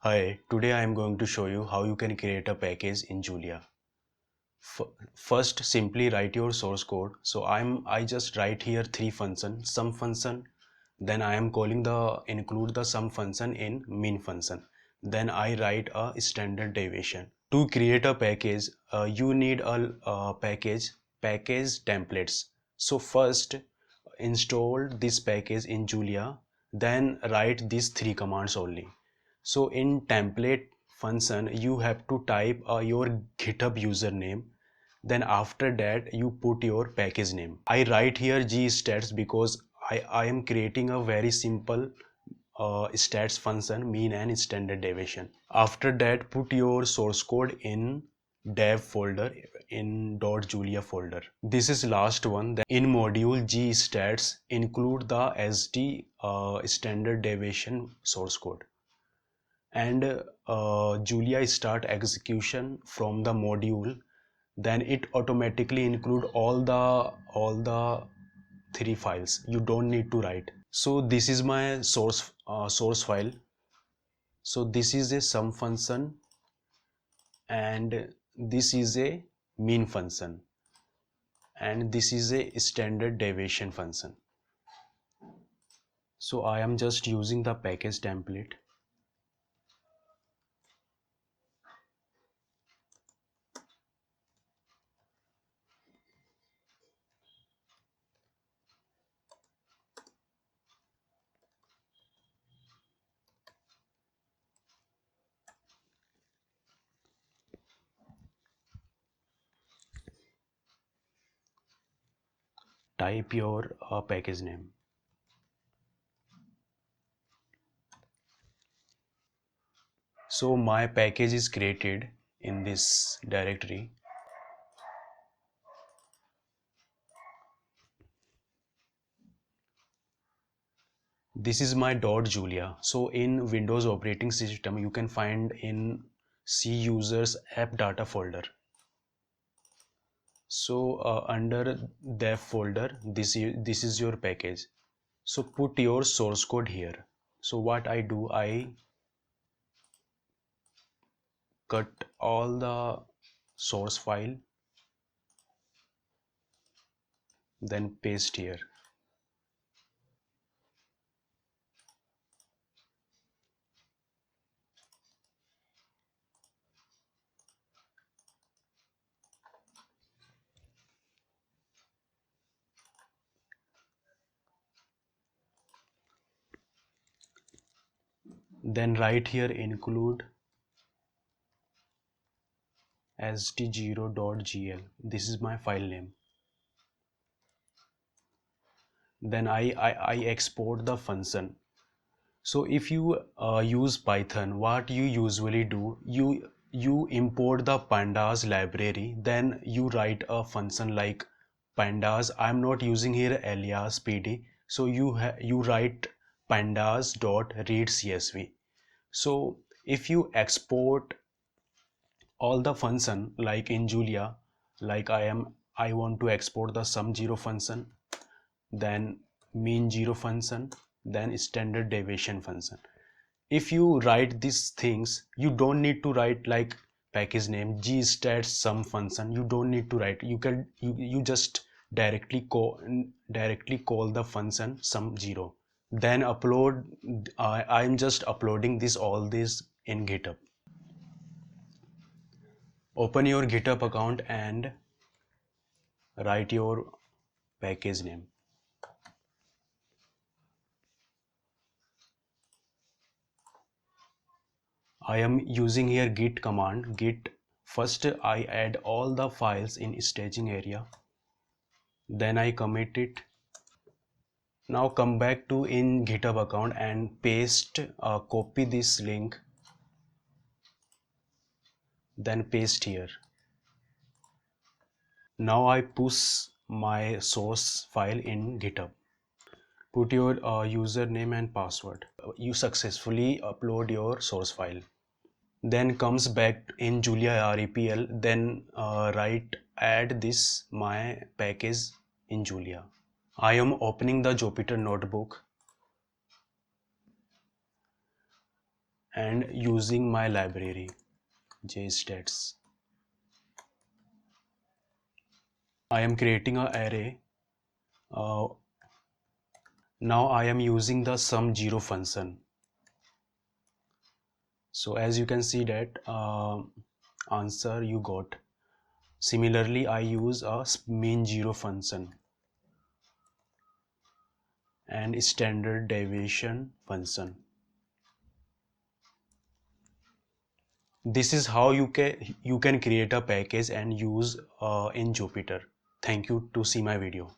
Hi, today I am going to show you how you can create a package in Julia. First, simply write your source code. So I just write here three functions, sum function, then I am calling the include the sum function in min function. Then I write a standard deviation. To create a package, you need a package templates. So first install this package in Julia, then write these three commands only. So in template function, you have to type your GitHub username. Then after that, you put your package name. I write here gstats because I am creating a very simple stats function, mean and standard deviation. After that, put your source code in dev folder in .julia folder. This is last one. Then in module gstats, include the SD standard deviation source code, and Julia start execution from the module. Then it automatically include all the three files. You don't need to write. So this is my source file. So this is a sum function and this is a mean function and this is a standard deviation function. So I am just using the package template. Type your package name. So my package is created in this directory. This is my .julia. So in Windows operating system, you can find in C users app data folder. So under dev folder, this is your package. So put your source code here. So what I do, I cut all the source file, then paste here. Then write here include sd0.gl. This is my file name. Then I export the function. So if you use Python, what you usually do, you import the pandas library, then you write a function like pandas. I'm not using here alias pd, so you write pandas dot read csv. So if you export all the function like in Julia, like I want to export the sum zero function, then mean zero function, then standard deviation function. If you write these things, you don't need to write like package name gstats sum function. You don't need to write. You just directly call the function sum zero, then upload. I'm just uploading all this in GitHub. Open your GitHub account and write your package name. I am using here git command. Git first I add all the files in staging area, then I commit it. Now come back to in GitHub account and paste copy this link, then paste here. Now I push my source file in GitHub. Put your username and password. You successfully upload your source file. Then comes back in Julia REPL, then write add this my package in Julia. I am opening the Jupyter notebook. and using my library JStats. I am creating an array. Now I am using the sum 0 function. So as you can see that answer you got. Similarly, I use a mean 0 function and standard deviation function. This is how you can create a package and use in Jupyter. Thank you to see my video.